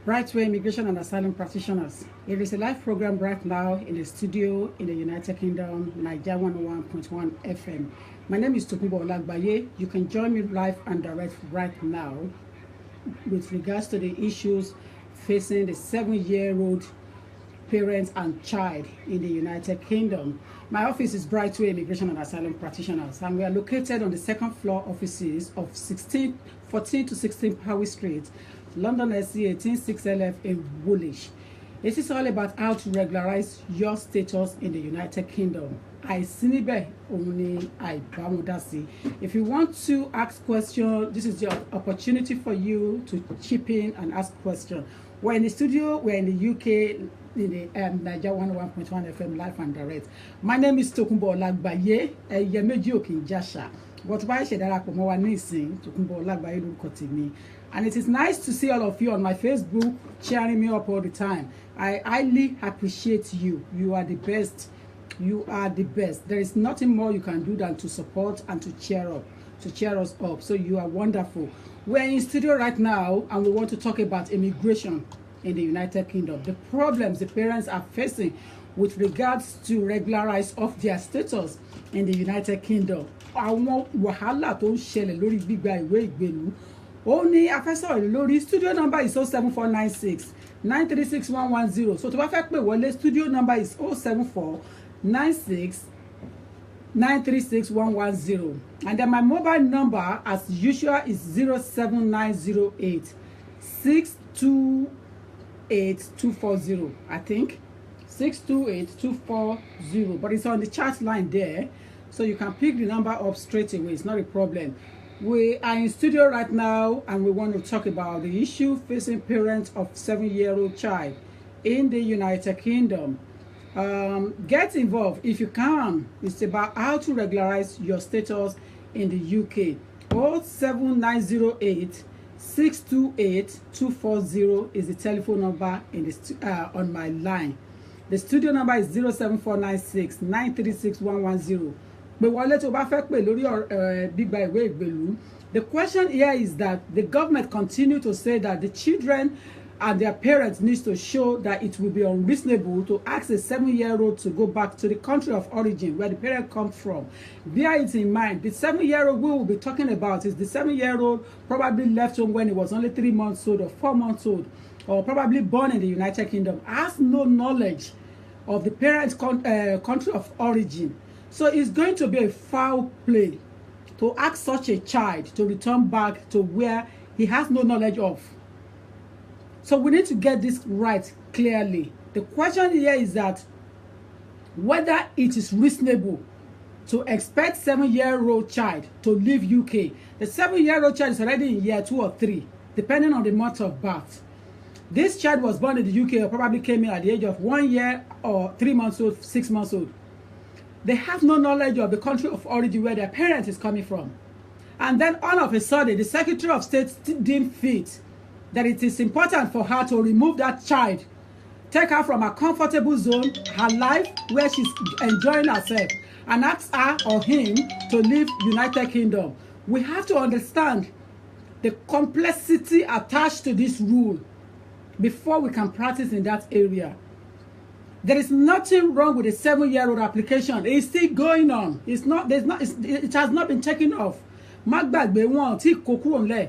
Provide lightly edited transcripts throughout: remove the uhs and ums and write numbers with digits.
Right-way immigration and asylum practitioners. It is a live program right now in the studio in the United Kingdom, Nigeria 101.1 FM. My name is Tokunbo Olagbaye. You can join me live and direct right now with regards to the issues facing the 7-year-old parents and child in the United Kingdom. My office is Brightway Immigration and Asylum Practitioners, and we are located on the second floor offices of 14 to 16 Howe Street, London SC 186LF in Woolwich. It is all about how to regularize your status in the United Kingdom. If you want to ask questions, this is your opportunity for you to chip in and ask questions. We're in the studio, we're in the UK, in the Nigeria 101.1 FM live and direct. My name is Tokunbo Olagbaye, Yemeji Okinjasha. But why should I come over Nisin, Tokunbo Olagbaye lórúkọ tèmi. And it is nice to see all of you on my Facebook cheering me up all the time. I highly appreciate you. You are the best. You are the best. There is nothing more you can do than to support and to cheer us up. So you are wonderful. We're in studio right now and we want to talk about immigration in the United Kingdom. The problems the parents are facing with regards to regularize of their status in the United Kingdom. Àwọn wàhálà tó ń ṣẹlẹ̀ lórí gbígba ìwé ìgbélú. Ó ní afẹ́sọ̀rọ̀ lórí studio number is 07496 936110. So tó bá fẹ́ pè wọlé, studio number is 07496 936110. And then my mobile number as usual is 07908 628 I think 628 but it's on the chat line there, so you can pick the number up straight away. It's not a problem. We are in studio right now and we want to talk about the issue facing parents of 7-year-old child in the United Kingdom. Get involved if you can. It's about how to regularize your status in the UK. 07908 628 240 is the telephone number in the on my line. The studio number is 07496 936110. The question here is that the government continue to say that the children and their parents need to show that it will be unreasonable to ask a 7-year-old to go back to the country of origin where the parent comes from. Bear it in mind, the 7-year-old we will be talking about is the 7-year-old probably left home when he was only 3 months old or 4 months old, or probably born in the United Kingdom, has no knowledge of the parent's country of origin. So it's going to be a foul play to ask such a child to return back to where he has no knowledge of. So we need to get this right clearly. The question here is that whether it is reasonable to expect 7-year-old child to leave UK. The 7-year-old child is already in year 2 or 3, depending on the month of birth. This child was born in the UK or probably came in at the age of 1 year or 3 months old, 6 months old. They have no knowledge of the country of origin where their parent is coming from. And then all of a sudden, the Secretary of State deemed fit that it is important for her to remove that child, take her from her comfortable zone, her life where she's enjoying herself, and ask her or him to leave United Kingdom. We have to understand the complexity attached to this rule before we can practice in that area. There is nothing wrong with a 7-year-old application. It's still going on. It has not been taken off. Má gbàgbé wọn tí kò kúrò ńlẹ̀.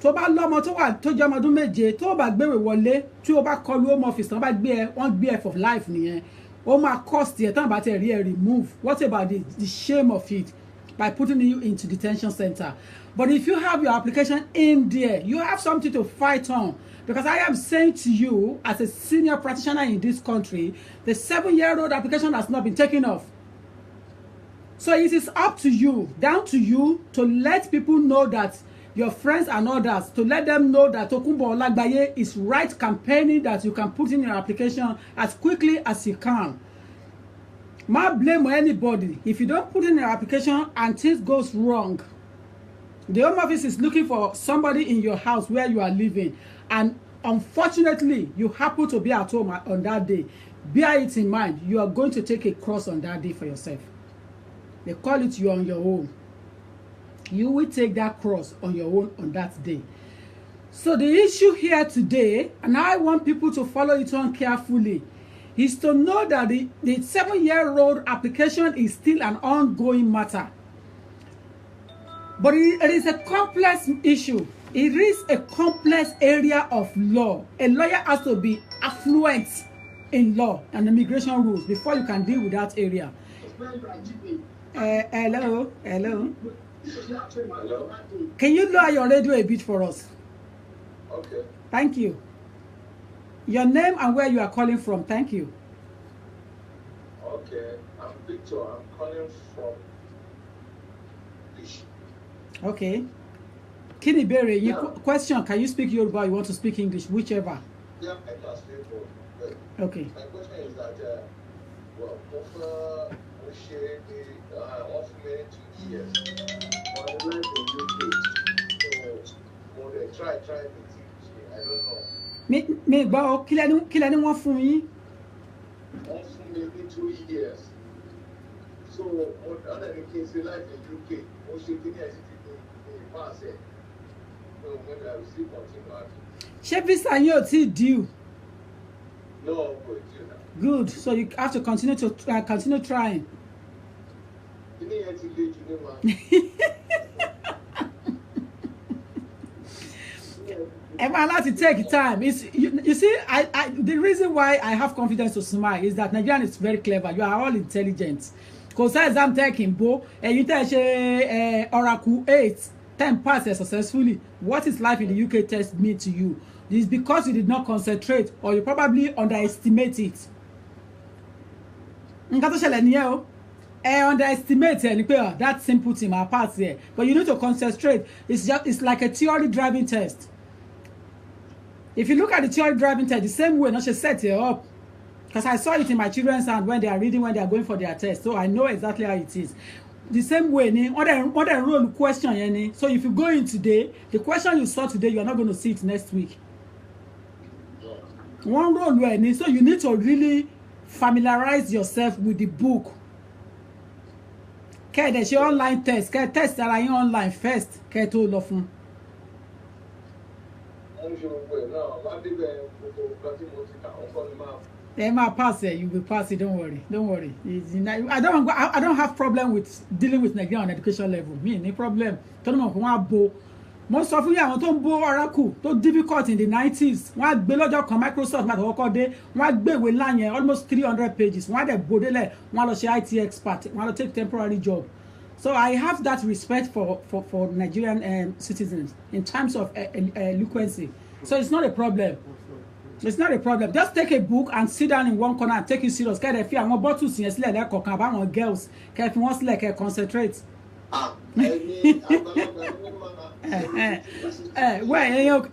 Tó bá lọ́mọ tó wà tó jẹ́ ọmọ ọdún méje, tó bá gbéwèé wọlé, tí ó bá kọlu home office, tán bá gbé wọ́n gbé for life nìyẹn. Ó máa cost ẹ̀ tán bá tẹ̀ rí ẹ̀ remove. What about the shame of it by putting you into detention center? But if you have your application in there, you have something to fight on. Because I am saying to you, as a senior practitioner in this country, the 7-year-old application has not been taken off. So it is up to you, down to you, to let people know that your friends and others, to let them know that Tokunbo Olagbaye is right campaigning that you can put in your application as quickly as you can. Má blame anybody. If you don't put in your application and things goes wrong, the Home Office is looking for somebody in your house where you are living, and unfortunately you happen to be at home on that day. Bear it in mind, you are going to take a cross on that day for yourself. They call it you on your own. You will take that cross on your own on that day. So the issue here today, and I want people to follow it on carefully, is to know that the 7-year-old application is still an ongoing matter. But it is a complex issue. It is a complex area of law. A lawyer has to be affluent in law and immigration rules before you can deal with that area. Hello. Hello. Can you lower your radio a bit for us? Okay. Thank you. Your name and where you are calling from. Thank you. Okay. I'm Victor. I'm calling from English. Okay. Kini Bere, question, can you speak Yoruba or you want to speak English? Whichever. Yeah, I can speak both. Okay. My question is that, well, offer me 2 years. But I live in UK. So, more than try the teach. I don't know. Me gbọ́ kí lẹ ní wọ́n fún yín. Wọ́n fún mi ní 2 years. So, other than case life in UK, mo ṣe kí ní ẹ̀sìn ní pass it. So, maybe I will still continue. Ṣé visa yín ò tí due? No, good. Good. So you have to continue trying. Everyone has to take time. You see, the reason why I have confidence to smile is that Nigerian is very clever. You are all intelligent. Because as I'm taking Bo, and you tell Oracle 8, 10 passes successfully. What is life in the UK test mean to you? It's because you did not concentrate or you probably underestimate it. Underestimate that simple thing my part here. But you need to concentrate. It's like a theory driving test. If you look at the theory driving test, the same way, not just set it up. Because I saw it in my children's hand when they are reading, when they are going for their test. So I know exactly how it is. The same way, other role question. So if you go in today, the question you saw today, you are not going to see it next week. One role where so you need to really familiarize yourself with the book. Okay, there's your online test. Okay, test that are online first. Okay, to love them. They might pass it. You will pass it. Don't worry. Don't worry. I don't have problem with dealing with Nigerian on education level. Me, no problem. Don't know most of you àwọn tó ń bó Oracle tó difficult in the 90s wọ́n á gbé lọ́jọ́ kan Microsoft láti ọkọ̀ dé wọ́n á gbé ìwé ńlá yẹn almost 300 pages wọ́n á dẹ̀ bó délẹ̀ wọ́n á lọ ṣe IT expert wọ́n á lọ take temporary job. So I have that respect for Nigerian citizens in terms of eloquency. So it's not a problem. It's not a problem. Just take a book and sit down in one corner and take it serious. Kẹ́ ẹ fi àwọn bottles yẹn sílẹ̀ lẹ́kọ̀ọ̀kan àbáwọn girls kẹ́ ẹ fi wọ́n sílẹ̀ kẹ́ ẹ concentrate. Well,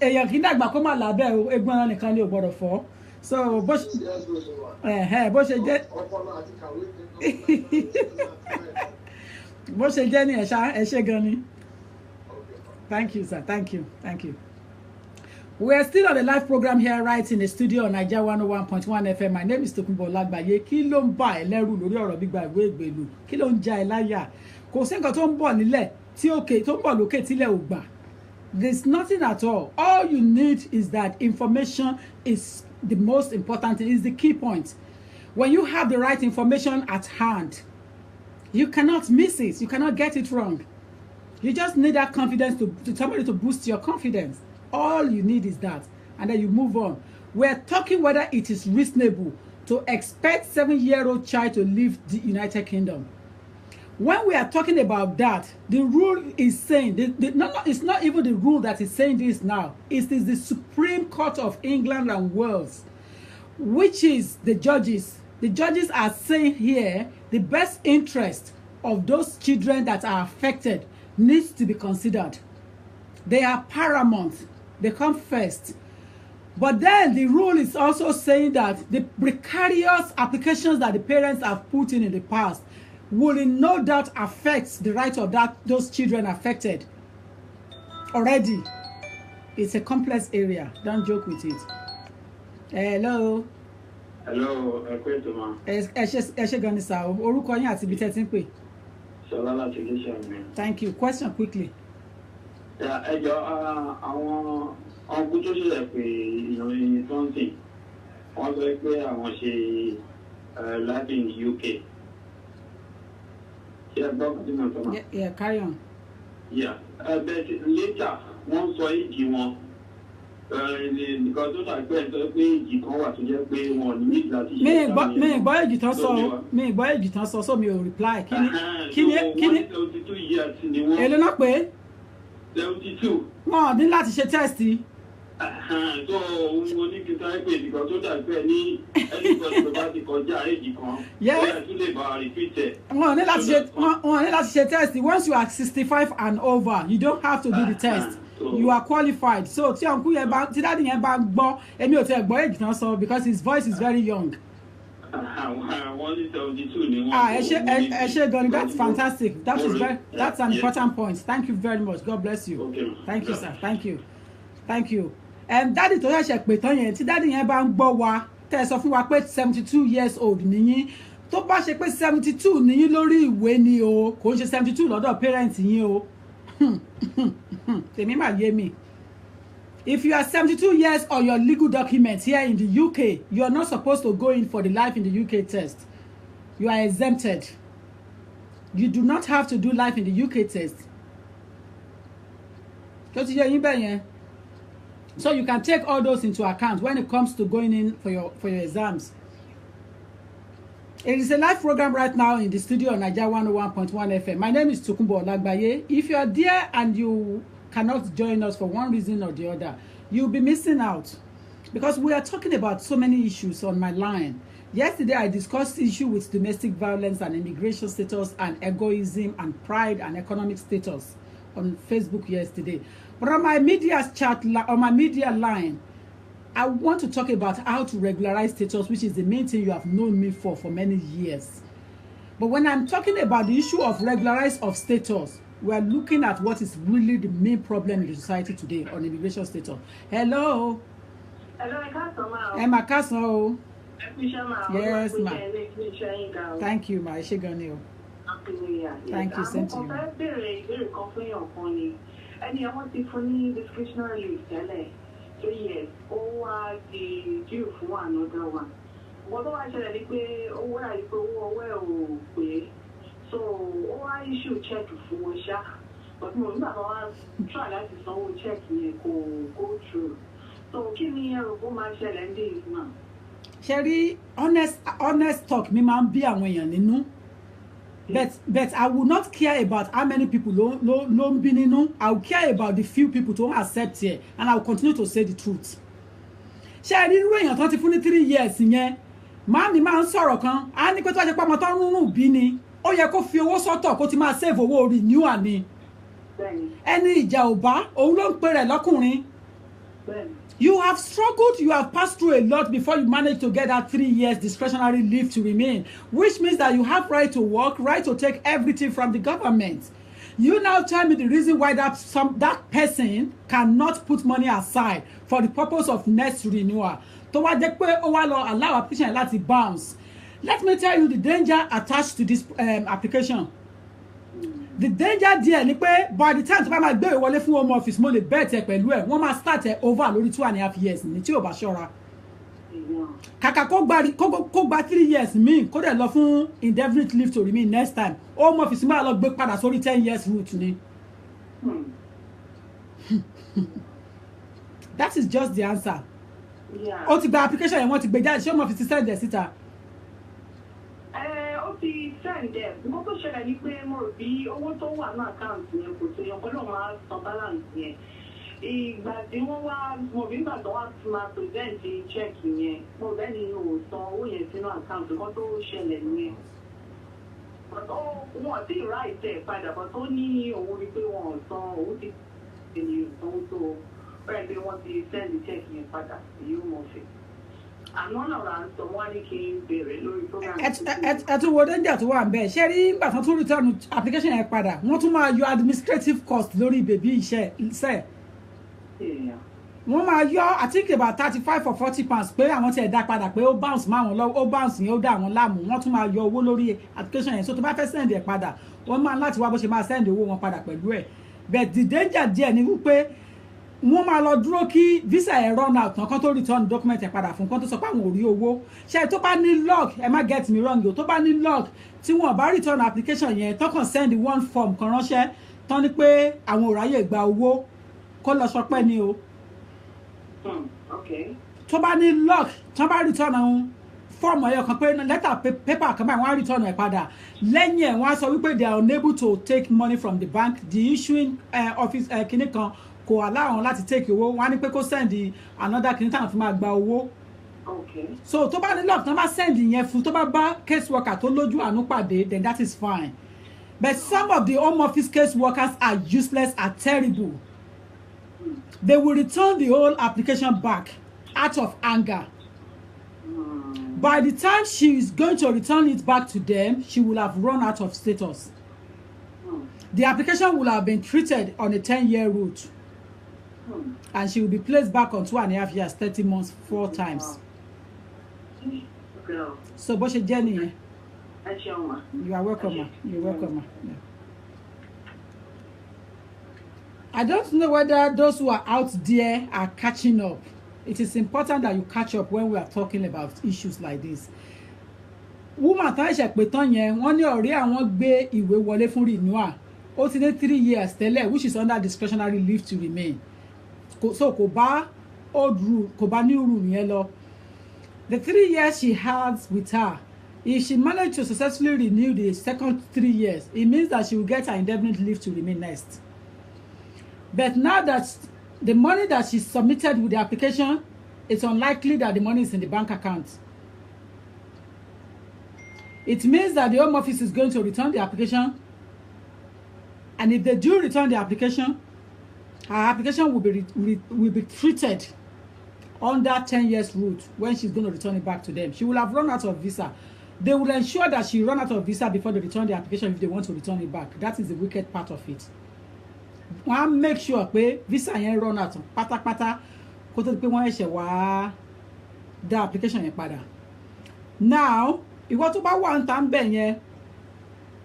èèyàn kì í dàgbà kó má lábẹ́ o egbọn ara nìkan ni ò gbọ́dọ̀ fọ́. So bó ṣe jẹ́ bó ṣe jẹ́ ní ẹ ṣé gan ni. Thank you, sir. Thank you. We are still on the live program here right in the studio on Naija 101.1 FM. My name is Tokunbo Olagbaye. Kí ló ń bá ẹ lẹ́rù lórí ọ̀rọ̀ gbígba ìwé ìgbèlú? Kí ló ń já ẹ láyà? Kò sí nǹkan tó ń bọ̀ nílẹ̀ tí òkè tó ń bọ̀ lókè tílẹ̀ ò gbà. There's nothing at all. All you need is that information is the most important thing, is the key point. When you have the right information at hand, you cannot miss it. You cannot get it wrong. You just need that confidence to somebody to boost your confidence. All you need is that. And then you move on. We're talking whether it is reasonable to expect 7-year-old child to leave the United Kingdom. When we are talking about that, the rule is saying, it's not even the rule that is saying this now. It is the Supreme Court of England and Wales, which is the judges. The judges are saying here, the best interest of those children that are affected needs to be considered. They are paramount. They come first. But then the rule is also saying that the precarious applications that the parents have put in the past will in no doubt affect the right of those children affected. Already, it's a complex area. Don't joke with it. Hello. Hello, Ekwetoma. Ẹ ṣé gan ni sir. Orúkọ yín àti ibi tẹ́ ti ń pè. Ṣọlá láti Iléṣà mi. Thank you. Question quickly. ẹjọ́ àwọn ọkùnrin tó ṣẹlẹ̀ pé ìròyìn tó ń sìn wọ́n sọ pé àwọn ṣe life in the UK. Ṣé ẹ gbọ́ kí mo sọ ma? Yeah, carry on. Yeah, but later wọ́n sọ ìdí wọn. Nǹkan tó dàgbẹ́ ẹ̀ sọ pé ìjì kan wà tó jẹ́ pé wọn ò ní nígbà tí ṣe mi gbọ́ èjì tán sọ mi gbọ́ èjì tán sọ so mi ò reply kí ni 72 years ni wọ́n. èlò náà pé 72. wọn ní láti ṣe test. So mo ní kí n sáré pé nǹkan tó dàgbẹ́ ní ẹnìkan tó bá ti kọjá èjì kan bóyá tún lè bá repeat ẹ̀. wọn ní láti ṣe test. Once you are 65 and over you don't have to do the test. You are qualified. So tí uncle yẹn bá tí daddy yẹn bá gbọ́ èmi ò tẹ́ gbọ́ èjì tán sọ because his voice is very young. Wọ́n ní 72 ni wọ́n. ẹ ṣé gan ni, that's fantastic. That's an important point. Thank you very much. God bless you. Okay. Thank you, sir. Thank you. Daddy tó ṣẹ̀ṣẹ̀ pè tán yẹn tí daddy yẹn bá ń gbọ́ wa tẹ́ ẹ sọ fún wa pé 72 years old nìyí tó bá ṣe pé 72 nìyí lórí ìwé ni o kò ń ṣe 72 lọ́dọ̀ parent yín o. Tèmi máa yé mi. If you are 72 years on your legal documents here in the UK, you are not supposed to go in for the life in the UK test. You are exempted. You do not have to do life in the UK test. So you can take all those into account when it comes to going in for your exams. It is a live program right now in the studio on Naija 101.1 FM. My name is Tokunbo Olagbaye. If you are there and you cannot join us for one reason or the other, you'll be missing out because we are talking about so many issues on my line. Yesterday, I discussed issue with domestic violence and immigration status and egoism and pride and economic status on Facebook yesterday. But on my media chat, on my media line, I want to talk about how to regularize status, which is the main thing you have known me for many years. But when I'm talking about the issue of regularize of status, we are looking at what is really the main problem in the society today on immigration status. Hello. Hello, Emma Castle. Yes, ma. Thank you, ma. Thank you, same to you. And I want to fund discretionary leave, 3 years. Oh, the due for another one. What do I say? Oh, I go well, so I should check for Sha. But no, try that is all check me go through. So give me a woman shell and days now. Sherry, honest talk, me man be àwọn èèyàn nínú. But I will not care about how many people no be nínú. I will care about the few people to accept here, and I will continue to say the truth. Sherry, irú èèyàn tó ti fún ní 3 years yẹn. Màámi máa ń sọ̀rọ̀ kan, á ní pé tó ṣe pé ọmọ tó ń rúnrún bí ni. Ó yẹ kó fi owó sọ́tọ̀ kó ti máa save owó renewal ni. Ẹni ìjà ò bá, òun ló ń pè rẹ̀ lọ́kùnrin. You have struggled, you have passed through a lot before you manage to get that 3 years discretionary leave to remain, which means that you have right to work, right to take everything from the government. You now tell me the reason why that person cannot put money aside for the purpose of next renewal. Tó wá jẹ́ pé ó wá lọ allow application láti bounce. Let me tell you the danger attached to this application. The danger there ni pé by the time tó bá máa gbé ìwọlé fún home office mo lè bet ẹ pẹ̀lú ẹ̀ wọ́n máa start ẹ over lórí 2.5 years ní tí ò bá ṣọ́ra. Kàkà kó gba 3 years míì kó dẹ̀ lọ fún indefinite leave to remain next time home office máa lọ gbé padà sórí 10 years route ni. That is just the answer. Ó ti gba application yẹn wọ́n ti gbé jáde ṣé home office ti send ẹ̀ síta. Ti send them. Mo ko ṣẹlẹ̀ ní pé mo rò bí owó tó wà ní account yẹn kò tó yan kọ́lọ́ máa san balance yẹn. Ìgbà tí wọ́n wá mo bí nígbà tó wá ti máa present check yẹn mo bẹ́ẹ̀ ni o san owó yẹn sínú account kan tó ṣẹlẹ̀ nìyẹn. Wọ́n ti write ẹ̀ padà bọ́ tó ní owó rí pé wọ́n san owó ti tẹ̀lé ìsanwó tó bẹ́ẹ̀ pé wọ́n ti send check yẹn padà sí home office. Ẹ tún wo danger tó wà ńbẹ̀ ṣé rí nígbà tán tún return application yẹn padà wọ́n tún máa yọ administrative cost lórí bèbí iṣẹ́ wọ́n máa yọ I think about 35 or 40 pounds pé àwọn ti ẹ̀ dá padà pé ó bounce máa wọn lọ ó bounce yẹn ó dá àwọn láàmú wọ́n tún máa yọ owó lórí application yẹn so tó bá fẹ́ send ẹ̀ padà wọ́n máa láti wá bó ṣe máa send owó wọn padà pẹ̀lú ẹ̀ but the danger díẹ̀ ni wípé wọ́n máa lọ dúró kí visa ẹ̀ run out tán kán tó return document ẹ̀ padà fún kán tó sọ pé àwọn ò rí owó ṣe tó bá ní log ẹ má get me wrong o tó bá ní log tí wọ́n bá return application yẹn tó kàn send one form kan ránṣẹ́ tán ní pé àwọn ò ráyè gba owó kó lọ sọ pé ni o tó bá ní log tó bá return àwọn form ẹ̀yọ kan pé letter paper kan báyìí wọ́n á return ẹ̀ padà lẹ́yìn ẹ̀ wọ́n á sọ wípé they are unable to take money from the bank the issuing office kìíní kan kò allow wọn láti take owó wọn á ní pé kó send another kìíní táwọn fi máa gba owó so tó bá ní log tó bá send yẹn fún tó bá bá case worker tó lójú àánú pàdé then that is fine but some of the home office case workers are useless and terrible they will return the whole application back out of anger. By the time she is going to return it back to them, she will have run out of status. The application will have been treated on a 10-year route. And she will be placed back on 2.5 years, 30 months, 4 times. So, bó ṣe jẹ́ nìyẹn. You are welcome, ma. You're welcome, ma. Yeah. I don't know whether those who are out there are catching up. It is important that you catch up when we are talking about issues like this. Woman tá ṣe pé tán yẹn wọ́n ní ọ̀rẹ́ àwọn gbé ìwé wọlé fún renewal. Ó ti ní 3 years tẹ́lẹ̀ which is under discretionary leave to remain. So kò bá old rule, kò bá new rule yẹn lọ. The 3 years she has with her, if she managed to successfully renew the second 3 years, it means that she will get her indefinite leave to remain next. But now that the money that she submitted with the application, it's unlikely that the money is in the bank account. It means that the Home Office is going to return the application. And if they do return the application, her application will be treated under 10 years route when she's going to return it back to them. She will have run out of visa. They will ensure that she run out of visa before they return the application if they want to return it back. That is the wicked part of it. Wọ́n make sure pé visa yẹn run out pátápátá kó tó di pé wọ́n ṣẹ̀ṣẹ̀ wá dá application yẹn padà. Now ìwọ tó bá wà ń ta ń bẹ̀ yẹn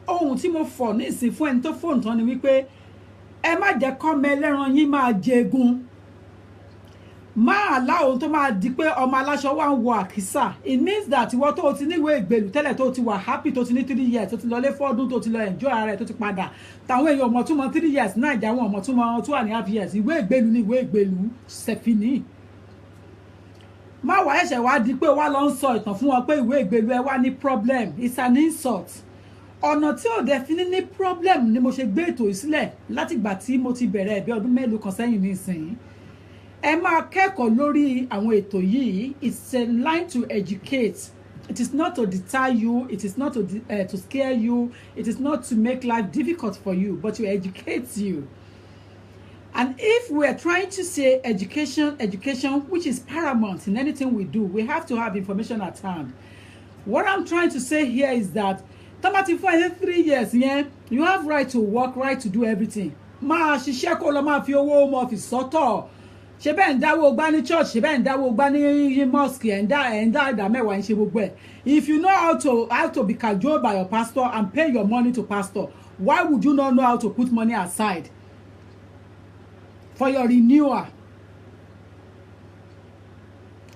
ohun tí mo fọ̀ ní ìsìn fún ẹni tó fóònù tán ni wípé ẹ má jẹ́ kọ́mọ ẹlẹ́ran yín máa jẹgun máa láwọn tó máa di pé ọmọ aláṣọ wà ń wọ àkísà. It means that ìwọ tó o ti níwèé ìgbèlú tẹ́lẹ̀ tó o ti wà happy tó ti ní 3 years tó ti lọ lé fọ́dún tó ti lọ enjoy ara rẹ̀ tó ti padà táwọn èèyàn ọmọ túmọ̀ 3 years náà ìjà wọn ọmọ túmọ̀ 2.5 years ìwé ìgbèlú ní ìwé ìgbèlú ṣẹ̀fìní. má wàá ẹ̀ṣẹ̀ wá di pé wá lọ ń sọ ìtàn fún wọn pé ìwé ìgbèlú ẹ wá ní problem. It's an insult. Ọ̀nà tí ò dẹ̀ fi ní problem ni mo ṣe gbé ètò ìsílẹ̀ látìgbà tí mo ti bẹ̀rẹ̀ ẹ̀bí ọdún mélòó kan sẹ́yìn nísìnyí. Ẹ máa kẹ́kọ̀ọ́ lórí àwọn ètò yìí. It's a line to educate. It is not to deter you. It is not to scare you. It is not to make life difficult for you, but to educate you. And if we are trying to say education, which is paramount in anything we do, we have to have information at hand. What I'm trying to say here is that tamati for 3 years, yeah, you have right to work, right to do everything. Máa ṣiṣẹ́ kó lọ máa fi owó home office sọ́tọ̀. Ṣé bẹ́ẹ̀ ń dáwó gbá ní church, ṣé bẹ́ẹ̀ ń dáwó gbá ní mosque, ẹ̀ ń dá ìdá mẹ́wàá ń ṣe gbogbo ẹ̀. If you know how to be cajoled by your pastor and pay your money to pastor, why would you not know how to put money aside for your renewal?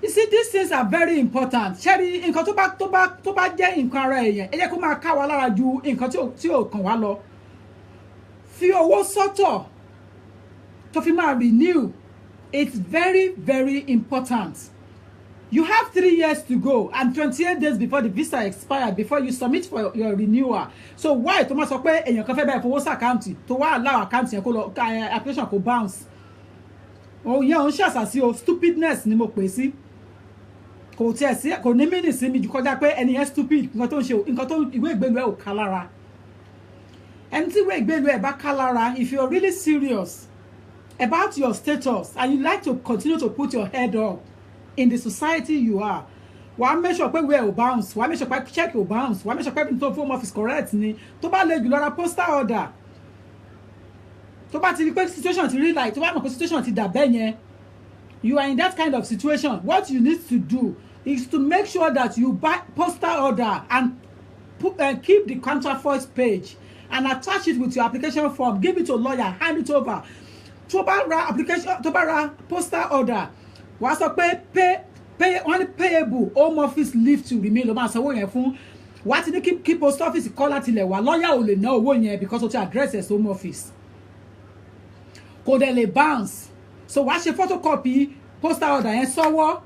You see, these things are very important. Ṣẹ́rí nǹkan tó bá jẹ́ nǹkan ara èèyàn, ẹ jẹ́ kó máa ká wa lára ju nǹkan tí ò kàn wá lọ. Fi owó sọ́tọ̀ tó fi máa renew. It's very, very important. You have 3 years to go and 28 days before the visa expires before you submit for your renewal. So why tó máa sọ pé èèyàn kan fẹ́ bẹ̀rẹ̀ fowó sí àkáǹtì tó wá allow àkáǹtì yẹn kó lọ application kó bounce. Òun yẹn òun ṣàṣàṣì o stupidness ni mo pè sí. Kò tiẹ̀ sí kò ní mínì sí mi jù kọjá pé ẹni yẹn stupid nǹkan tó ń ṣe nǹkan tó ìwé ìgbélú ẹ̀ ò ká lára. Ẹni tí ìwé ìgbélú ẹ̀ bá ká lára, if you're really serious about your status and you like to continue to put your head up in the society you are, wàá make sure pé ìwé ò bounce, wàá make sure pé check ò bounce, wàá make sure pé everything tó home office correct ni. Tó bá lè jù lọ́ra postal order, tó bá ti rí pé situation ti rí like tó bá mọ̀ pé situation ti dà bẹ́ẹ̀ yẹn, you are in that kind of situation. What you need to do is to make sure that you buy postal order and keep the counterfoil page and attach it with your application form, give it to a lawyer, hand it over. Tó bá ra application, tó bá ra postal order, wàá sọ pé only payable home office leave to remain ló máa sanwó yẹn fún. Wàá ti ní kí post office kọ́ láti ilẹ̀ wá, lawyer ò lè ná owó yẹn because o ti address ẹ̀ sí home office. Kò dẹ̀ lè bounce. So wàá ṣe photocopy postal order yẹn sọ́wọ́.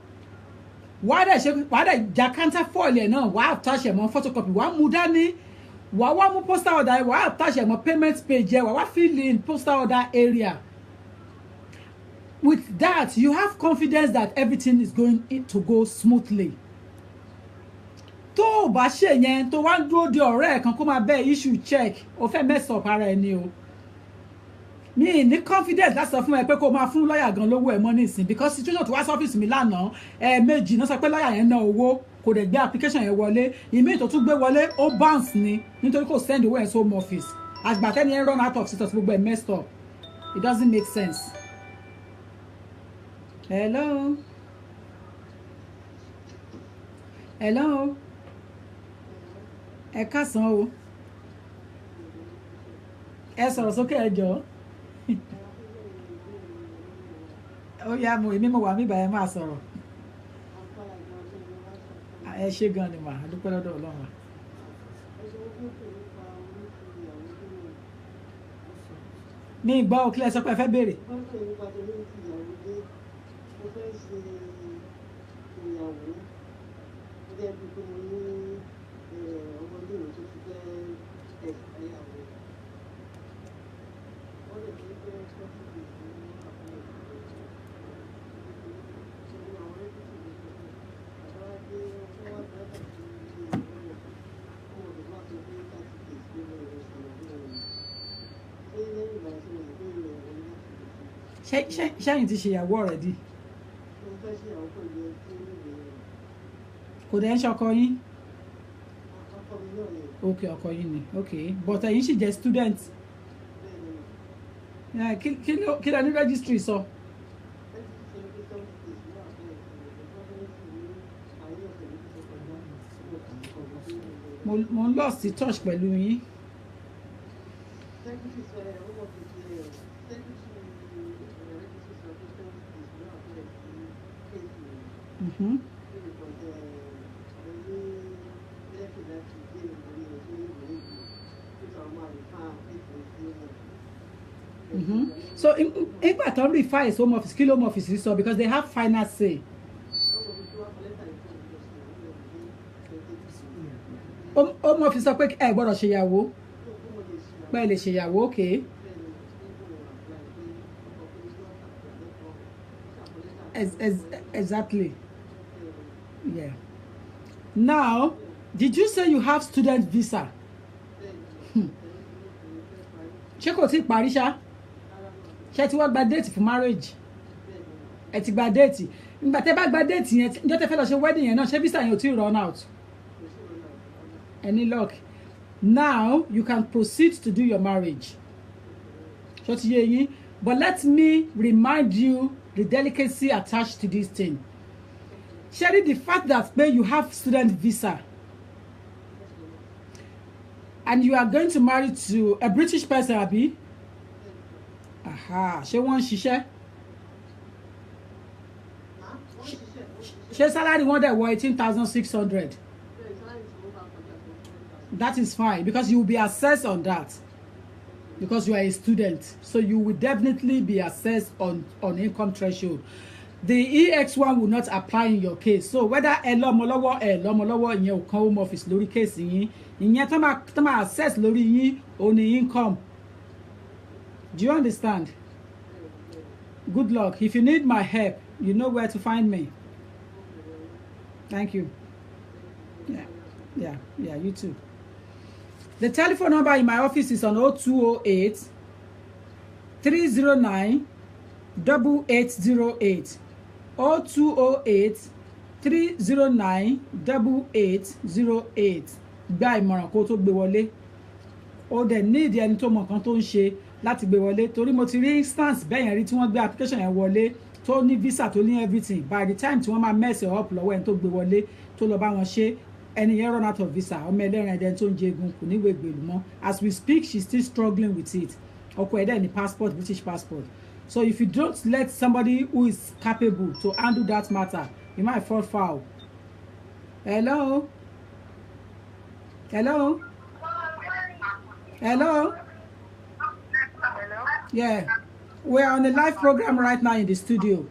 Wàá dẹ̀ ja counterfoil ẹ̀ náà, wàá attach ẹ̀ mọ́ photocopy, wàá mú dání. Wàá mú postal order yẹn, wàá attach ẹ̀ mọ́ payment page yẹn, wàá fill in postal order area. With that, you have confidence that everything is going to go smoothly. Tó o bá ṣe yẹn, tó wá ń dúró de ọ̀rẹ́ ẹ̀ kan kó máa bẹ́ẹ̀ issue check, o fẹ́ mess up ara ẹni o. Mi ní confidence láti sọ fún ẹ pé kó máa fún lọ́ọ̀yà gan lówó ẹ̀ mọ́ nísìn because situation tó wá sí ọ́fíìsì mi lánàá méjì náà sọ pé lọ́ọ̀yà yẹn ná owó kò dẹ̀ gbé application yẹn wọlé, ìmí tó tún gbé wọlé ó bounce ni nítorí kò send owó ẹ̀ sí home office. Àgbàtẹ́ni ẹ̀ run out of status gbogbo ẹ̀ messed up. It doesn't make sense. Hello. Hello. Ẹ káàsán o. Ẹ sọ̀rọ̀ sókè ẹ jọ̀ọ́. Ó yá mo èmi mo wà mí báyẹn máa sọ̀rọ̀. Ẹ ṣé gan ni mà, a dúpẹ́ lọ́dọ̀ Ọlọ́run. Mi gbọ́ òkìlẹ̀ sọ pé ẹ fẹ́ béèrè. Ṣẹ́yìn ti ṣèyàwó already. Kò dẹ̀ ń ṣọkọ yín. Okay, ọkọ yín ni. Okay, but ẹ̀yin sì jẹ́ student. Kí ló ní registry sọ? Mo ń lost touch pẹ̀lú yín. Mm-hmm. Mm-hmm. So if I don't refer his home office, kill home office, so because they have final say. Home office sọ pé ẹ gbọ́dọ̀ ṣèyàwó. Pé lè ṣèyàwó, okay. Exactly. Yeah. Now, did you say you have student visa? Ṣé kò tí parí ṣá? Ṣé ti wá gba date for marriage? Ẹ ti gba date. Nígbà tẹ́ bá gba date yẹn, ǹjọ́ tẹ́ fẹ́ lọ ṣe wedding yẹn náà, ṣé visa yẹn ò tí run out? Any luck? Now, you can proceed to do your marriage. Ṣó ti yé yín? But let me remind you the delicacy attached to this thing. Sherry, the fact that you have student visa and you are going to marry to a British person, Abi? Aha, she wants ṣiṣẹ́. She salary one that 18,600. That is fine because you will be assessed on that. Because you are a student, so you will definitely be assessed on income threshold. The EX1 will not apply in your case. So whether lọ́mọlọ́wọ́ ìyẹn ò kan home office lórí case yín, ìyẹn tó máa assess lórí yín ó ní income. Do you understand? Good luck. If you need my help, you know where to find me. Thank you. Yeah, you too. The telephone number in my office is on 0208 309 8808. 0208 309 8808. Gba ìmọ̀ràn kó tó gbé wọlé. O dẹ̀ need ẹni tó mọ̀ kan tó ń ṣe láti gbé wọlé torí mo ti rí instance bẹ́ẹ̀ yẹn rí tí wọ́n gbé application yẹn wọlé tó ní visa tó ní everything by the time tí wọ́n máa mess up lọ́wọ́ ẹni tó gbé wọlé tó lọ bá wọn ṣe ẹni yẹn run out of visa ọmọ ẹlẹ́rìn ẹ̀dẹ̀ tó ń jẹgun kò ní ìwé ìgbèlú mọ́. As we speak, she's still struggling with it. ọkọ ẹ̀dẹ̀ ní passport, British passport. So if you don't let somebody who is capable to handle that matter, you might fall foul. Hello? Hello? Hello? Hello? Yeah. We're on a live program right now in the studio.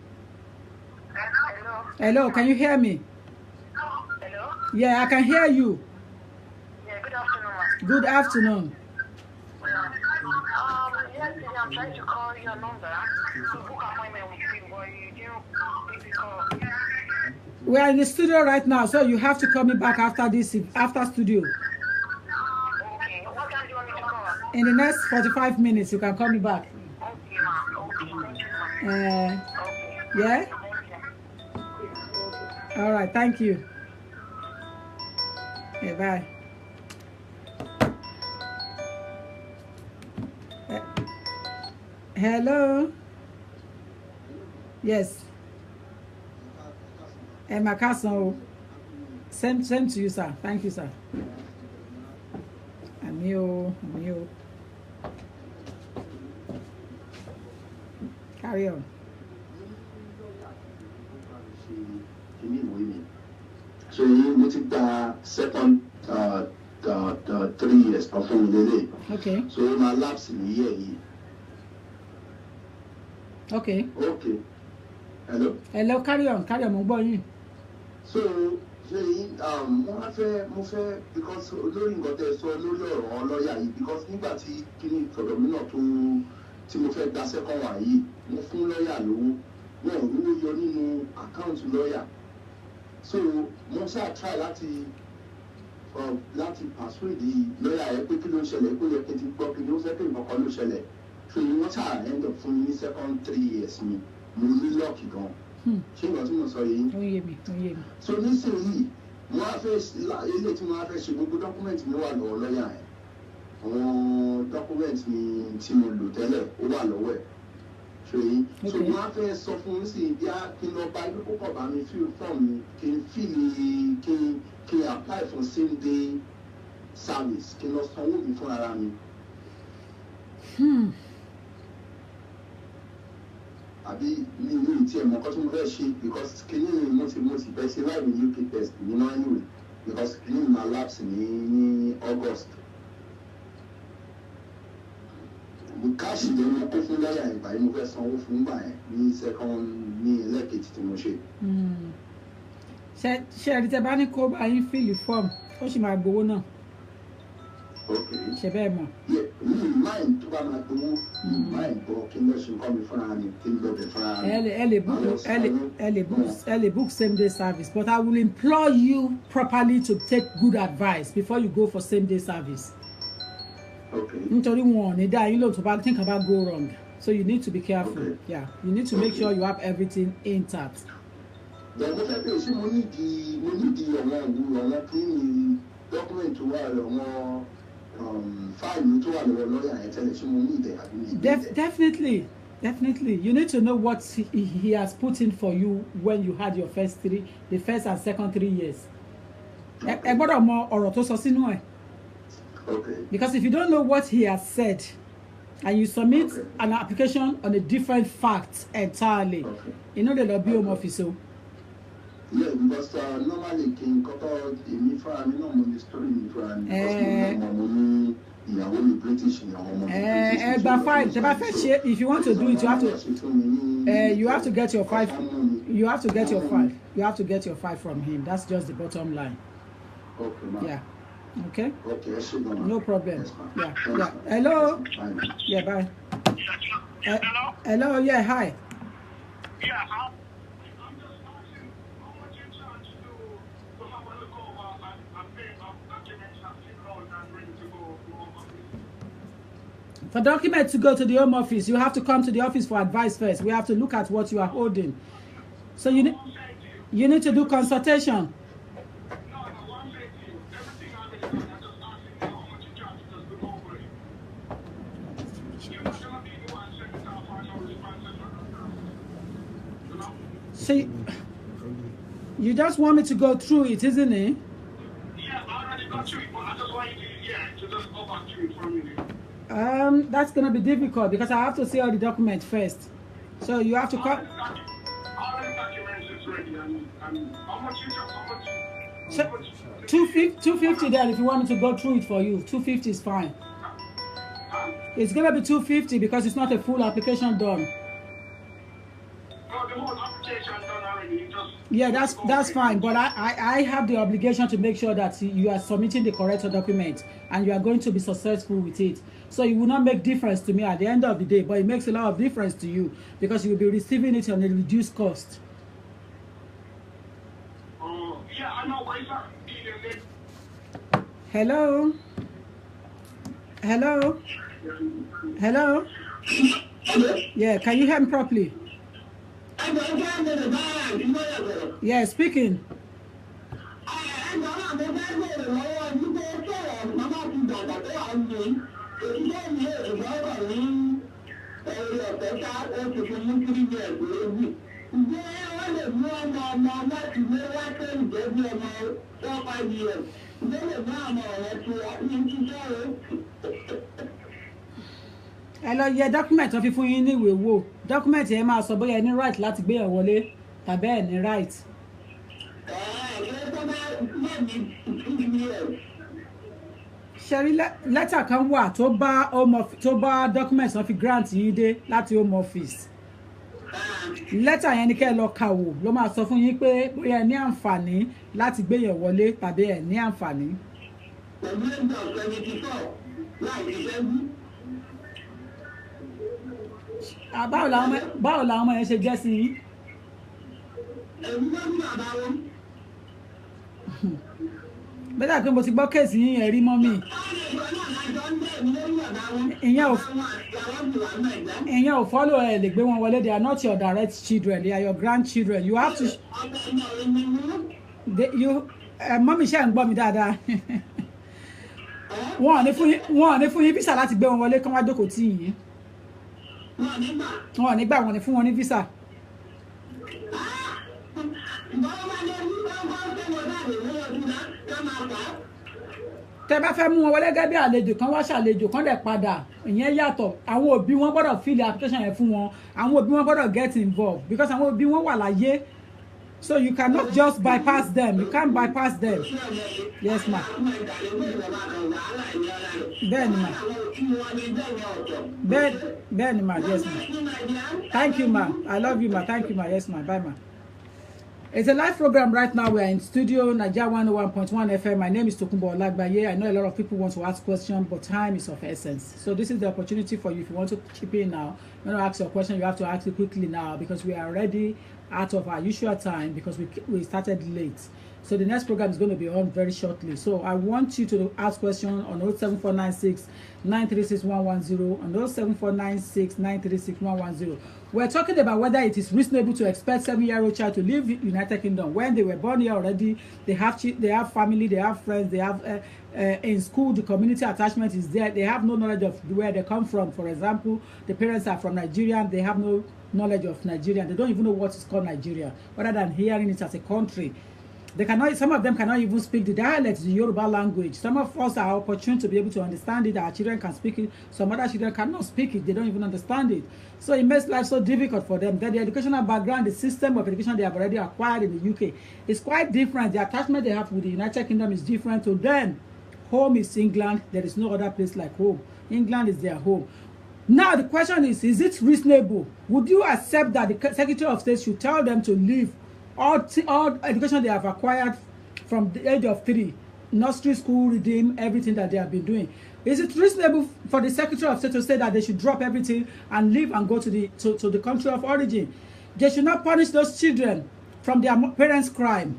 Hello? Hello, can you hear me? Hello? Yeah, I can hear you. Yeah, good afternoon, ma. Good afternoon. Yesterday I'm trying to call your number to book appointment with you, but you didn't pick the call. We are in the studio right now, so you have to call me back after this, after studio. Okay, what time do you want me to call? In the next 45 minutes, you can call me back. Okay, ma. Okay, thank you, ma. Uh, Okay. yeah? All right, thank you. Okay, bye. Hello? Yes. My cousin. Same to you, sir. Thank you, sir. Amio. Carry on. So mo ti gba second 3 years kan fún mi lélẹ̀. Okay. So my lapse ní year yìí. Okay. Okay. Hello. Hello, carry on, mo gbọ́ yín. So ṣe mo fẹ́ because lórí nǹkan tẹ́ sọ lórí ọ̀rọ̀ lọ́ọ̀yà yìí because nígbà tí kíní ìtọ́dọ̀ mi náà tó tí mo fẹ́ gba second one yìí mo fún lọ́ọ̀yà lówó wọn ò rówó yọ nínú àkáǹtì lọ́ọ̀yà so mo ṣáà try láti persuade lọ́ọ̀yà yẹn pé kí ló ń ṣẹlẹ̀ pé yẹ kí n ti gbọ́ kí ló ń fẹ́ pé nǹkan kan ló ṣẹlẹ̀ so wọ́n ṣáà end up fún mi ní second 3 years mi mo ní lọ́ọ̀kì gan ṣé ìgbà tí mo sọ yìí. Ó yé mi. So nísìnyí mo á fẹ́ ilé tí mo á fẹ́ ṣe gbogbo dọ́kúmẹ̀ntì mi wà lọ́wọ́ lọ́ọ̀yà yẹn àwọn dọ́kúmẹ̀ntì mi tí mo lò tẹ́lẹ̀ ó wà lọ́wọ́ ẹ̀ ṣe yìí so mo á fẹ́ sọ fún un sí bí a kí n lọ bá ibi kókò bá mi fill form mi kí n fìlì kí n apply for same day service kí n lọ sanwó mi fún ara mi. Àbí mi ní ìtí ẹ̀mọ́ kọ́ tí mo fẹ́ ṣe because kìíní mo ti bẹ́ ṣe láì ní UK test nínú anyway because kìíní máa lapse ní August. Káàṣì ló mo kó fún lọ́yà ìgbà yìí mo fẹ́ sanwó fún gbà yẹn ní second ní ẹlẹ́kejì tí mo ṣe. Ṣé ẹ̀rí tẹ bá ní kó bá yín fíìlì fọ́ọ̀mù ó sì máa gbowó náà. Ṣé bẹ́ẹ̀ mọ̀? Máì tó bá máa gbowó máì bọ̀ kí n lọ ṣe nǹkan mi fúnra mi kí n lọ bẹ̀ fúnra mi. ẹ lè book same day service, but I will implore you properly to take good advice before you go for same day service. Nítorí wọn ò ní dá yín lóhùn tó bá think about go wrong, so you need to be careful. Yeah, you need to make sure you have everything intact. Bẹ̀rẹ̀ mo fẹ́ bẹ̀rẹ̀ sí mo nídìí ọ̀wọ́n kí ni document tó wà lọ́wọ́ fáìlì tó wà lọ́wọ́ lọ́ọ̀yà yẹn tẹ́lẹ̀ ṣé mo ní ìdẹ̀ àbí mi ìdẹ̀. Definitely. You need to know what he has put in for you when you had your the first and second 3 years. Ẹ gbọ́dọ̀ mọ ọ̀rọ̀ tó sọ sínú ẹ̀. Because if you don't know what he has said and you submit an application on a different fact entirely, you know the lobby home office. Yeah, because normally kí n kọ́kọ́ èmi fúnra mi náà mo ní story mi fúnra mi because mo ní ìyàwó mi British ìyàwó ọmọ mi British. Gba file tẹ́ bá fẹ́ ṣe if you want to do it you have to get your file from him. That's just the bottom line. Okay, ma'am. Yeah. Okay. Okay, no problem. Yes, Yeah. Hello. Fine. Yeah, bye. Hello? Hello, yeah, hi. Yeah, For documents to go to the home office, you have to come to the office for advice first. We have to look at what you are holding. So you need to do consultation. See, you just want me to go through it, isn't it? gone through it, but I just want you to just go back to it for a minute. That's gonna be difficult because I have to see all the documents first. So you have to come. All the documents is ready, and how much you just, how much? So, 250 then if you want me to go through it for you. 250 is fine. It's gonna be 250 because it's not a full application done. No, the whole application done already. You just Yeah, that's fine. But I have the obligation to make sure that you are submitting the correct document and you are going to be successful with it. So it will not make difference to me at the end of the day, but it makes a lot of difference to you because you will be receiving it on a reduced cost. yeah, I know, but it's not Hello? Hello? Hello? Yeah, can you hear me properly? Yeah, speaking. Ẹ lọ yẹ document wọ́n fi fún yín ní ìwé wò. Document yẹn máa sọ bóyá ẹ ní right láti gbé yẹn wọlé tàbí ẹ ní right. Ṣẹ́rí lẹ́tà kan wà tó bá document wọ́n fi grant yín dé láti home office. Lẹ́tà yẹn ni kẹ́ ẹ lọ kà wò ló máa sọ fún yín pé bóyá ẹ ní àǹfààní láti gbé yẹn wọlé tàbí ẹ ní àǹfààní. Báwo làwọn ọmọ yẹn ṣe jẹ́ sí yín? Bẹ́ẹ̀ pé mo ti gbọ́ kéèsì yín yẹn rí mọ́mì. Ìyẹn ò follow ẹ lè gbé wọn wọlé. They are not your direct children, they are your grandchildren. You have to. Mọ́mì ṣe ń gbọ́ mi dáadáa. Wọ́n ò ní fún yín visa láti gbé wọn wọlé kán wá jókòó tì yín. Wọ́n ò ní gbà wọ́n ní fún wọn ní visa. Tẹ́ bá fẹ́ mú wọn wọlé gẹ́gẹ́ bí àlejò kan wá ṣàlejò kan dẹ̀ padà ìyẹn yàtọ̀. Àwọn òbí wọn gbọ́dọ̀ fill application yẹn fún wọn. Àwọn òbí wọn gbọ́dọ̀ get involved because àwọn òbí wọn wà láyé. So you cannot just bypass them. You can't bypass them. Yes, ma. Bẹ́ẹ̀ni ma. Bẹ́ẹ̀ni ma. Yes, ma. Thank you, ma. I love you, ma. Thank you, ma. Yes, ma. Bye, ma. It's a live program right now. We are in studio, Nigeria 101.1 FM. My name is Tokunbo Olagbaye. I know a lot of people want to ask questions, but time is of essence. So this is the opportunity for you. If you want to chip in now, you want to ask your question, you have to ask it quickly now because we are already out of our usual time because we started late. So the next program is going to be on very shortly. So I want you to ask questions on 07496 936 110 and 07496 936 110. We're talking about whether it is reasonable to expect 7-year-old child to leave United Kingdom when they were born here already. They have family, they have friends, they have in school the community attachment is there. They have no knowledge of where they come from. For example, the parents are from Nigeria. They have no knowledge of Nigeria. They don't even know what is called Nigeria, other than hearing it as a country. They cannot. Some of them cannot even speak the dialect, the Yoruba language. Some of us are opportune to be able to understand it. Our children can speak it. Some other children cannot speak it. They don't even understand it. So it makes life so difficult for them. Then the educational background, the system of education they have already acquired in the UK is quite different. The attachment they have with the United Kingdom is different to them. Home is England. There is no other place like home. England is their home. Now the question is it reasonable? Would you accept that the Secretary of State should tell them to leave all education they have acquired from the age of 3, nursery school, redeem, everything that they have been doing? Is it reasonable for the Secretary of State to say that they should drop everything and leave and go to the country of origin? They should not punish those children from their parents' crime.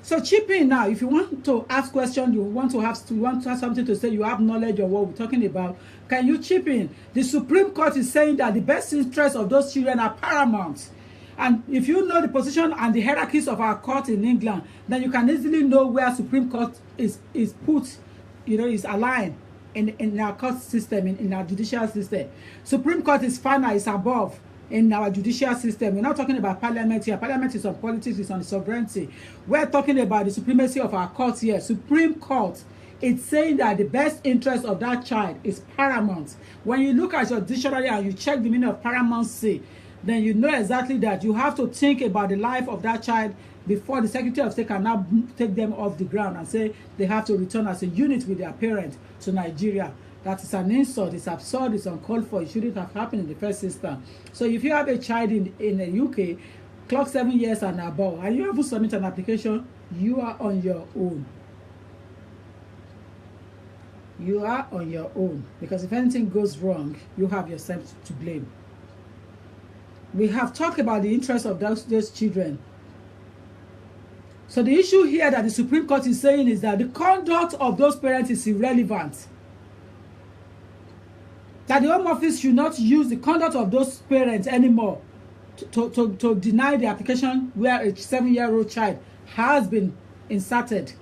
So chip in now. If you want to ask questions, you want to have something to say, you have knowledge of what we're talking about, can you chip in? The Supreme Court is saying that the best interests of those children are paramount. And if you know the position and the hierarchies of our court in England, then you can easily know where Supreme Court is put, is aligned in our court system, in our judicial system. Supreme Court is final, is above. in our judicial system. We're not talking about parliament here. Parliament is on politics, it's on sovereignty. We're talking about the supremacy of our court here. Supreme Court. It's saying that the best interest of that child is paramount. When you look at your dictionary and you check the meaning of paramountcy, then you know exactly that you have to think about the life of that child before the Secretary of State can now take them off the ground and say they have to return as a unit with their parent to Nigeria. That is an insult. It's absurd. It's uncalled for. It shouldn't have happened in the first instance. So if you have a child in the UK, clock 7 years and above, and you have to submit an application, you are on your own. You are on your own, because if anything goes wrong, you have yourself to blame. We have talked about the interest of those children. So the issue here that the Supreme Court is saying is that the conduct of those parents is irrelevant. That the Home Office should not use the conduct of those parents anymore to deny the application where a 7-year-old child has been inserted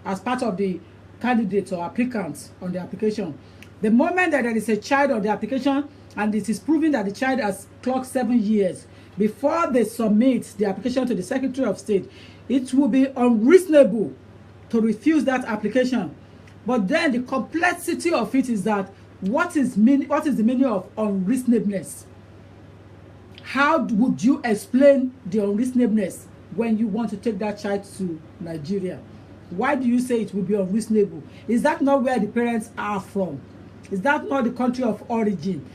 as part of the candidates or applicants on the application. The moment that there is a child on the application and it is proven that the child has clocked 7 years, before they submit the application to the Secretary of State, it will be unreasonable to refuse that application. But then the complexity of it is that what is the meaning of unreasonableness? How would you explain the unreasonableness when you want to take that child to Nigeria? Why do you say it will be unreasonable? Is that not where the parents are from? Is that not the country of origin?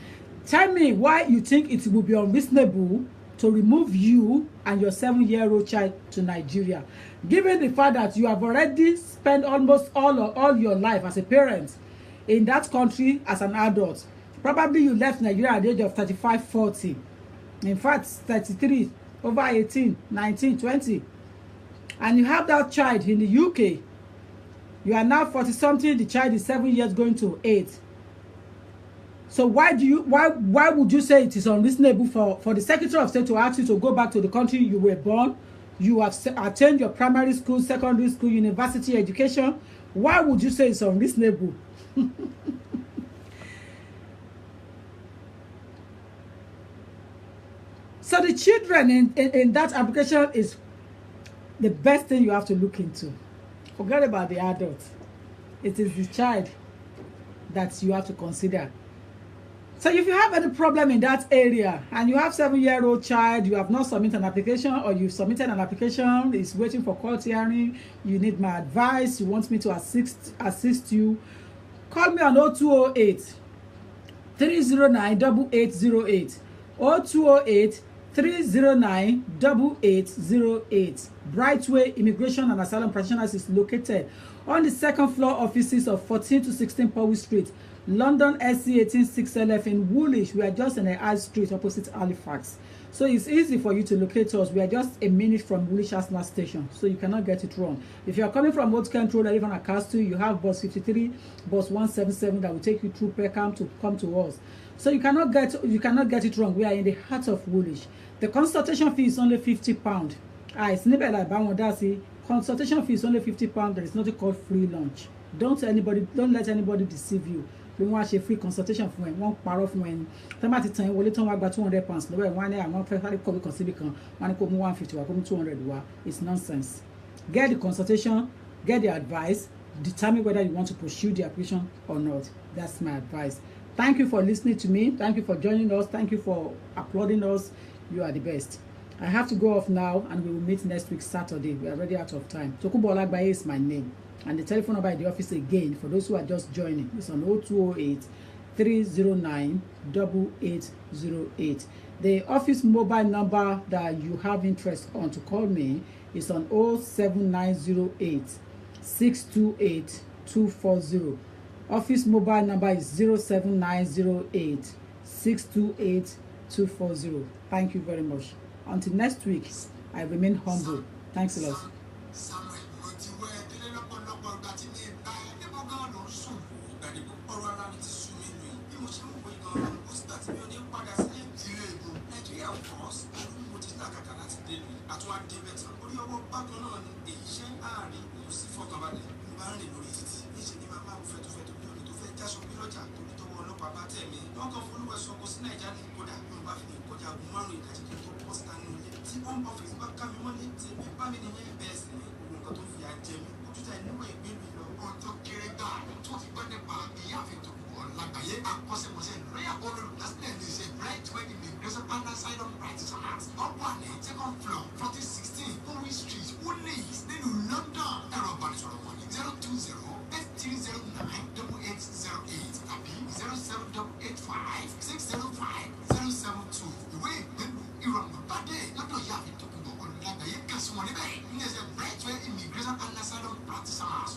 Tell me why you think it will be unreasonable to remove you and your 7-year-old child to Nigeria, given the fact that you have already spent almost all your life as a parent in that country as an adult. Probably you left Nigeria at the age of 35, 40. In fact, 33, over 18, 19, 20. And you have that child in the UK. You are now 40-something. The child is 7 years going to 8. So why would you say it is unreasonable for the Secretary of State to ask you to go back to the country you were born? You have attained your primary school, secondary school, university education. Why would you say it's unreasonable? So the children in that application is the best thing you have to look into. Forget about the adult. It is the child that you have to consider. So if you have any problem in that area and you have 7-year-old child, you have not submitted an application, or you've submitted an application, it's waiting for court hearing, you need my advice, you want me to assist you, call me on 0208 309 8808 0208 309 8808. Brightway Immigration and Asylum Practitioners is located on the 2nd floor offices of 14 to 16 Powell Street, London SC 186LF in Woolwich. We are just in the High Street opposite Halifax. So it's easy for you to locate us. We are just a minute from Woolwich Arsenal Station, so you cannot get it wrong. If you are coming from Old Kent Road or even at Castle, you have bus 53, bus 177 that will take you through Peckham to come to us. So you cannot get it wrong. We are in the heart of Woolwich. The consultation fee is only £50. It's never like Bangladesh. Consultation fee is only £50. There is nothing called free lunch. Don't let anybody deceive you. We want a free consultation for one part of when somebody tell you we only about £200. No way one day I want to come consider one come 150 or come 200. It's nonsense. Get the consultation, get the advice, determine whether you want to pursue the application or not. That's my advice. Thank you for listening to me. Thank you for joining us. Thank you for applauding us. You are the best. I have to go off now, and we will meet next week Saturday. We are already out of time. Tokunbo Olagbaye is my name. And the telephone number in the office again, for those who are just joining, is on 0208 309 8808. The office mobile number that you have interest on to call me is on 07908 628 240. Office mobile number is 07908 628 240. Thank you very much. Until next week, I remain humble. Thanks a lot. Don't go for the West Coast, Nigeria, jagun márùn ìdájí kí n tó bọ́ síta nínú ilé tí home office bá ká mi mọ́lé tí mi bá mi nìyẹn bẹ́ẹ̀ sì ni nǹkan tó fi àjẹ mi ojútà ìníwọ̀ ìgbé mi lọ. ọjọ́ kéré gbà tó ti gbọ́ nípa ìyáàfin tó kù ọ̀làgbàyé akọ́ṣẹ́mọṣẹ́ lọ́yà olùdásílẹ̀ lè ṣe bright wedding immigration and asylum practitioners ọ̀pọ̀ àlẹ́ second floor 4016 Owen Street Woodlands nínú London. ẹ̀rọ ìbánisọ̀rọ̀ wọn ni 020-8309-8808 tàbí 0785605-072. ìwé ìgbélú ìrọ̀rùn bàdé lọ́dọ̀ ìyáàfin tó kù ọ̀làgbàyé kẹsùn wọn níbẹ̀ ní ẹsẹ̀ bright wedding immigration and asylum practitioners.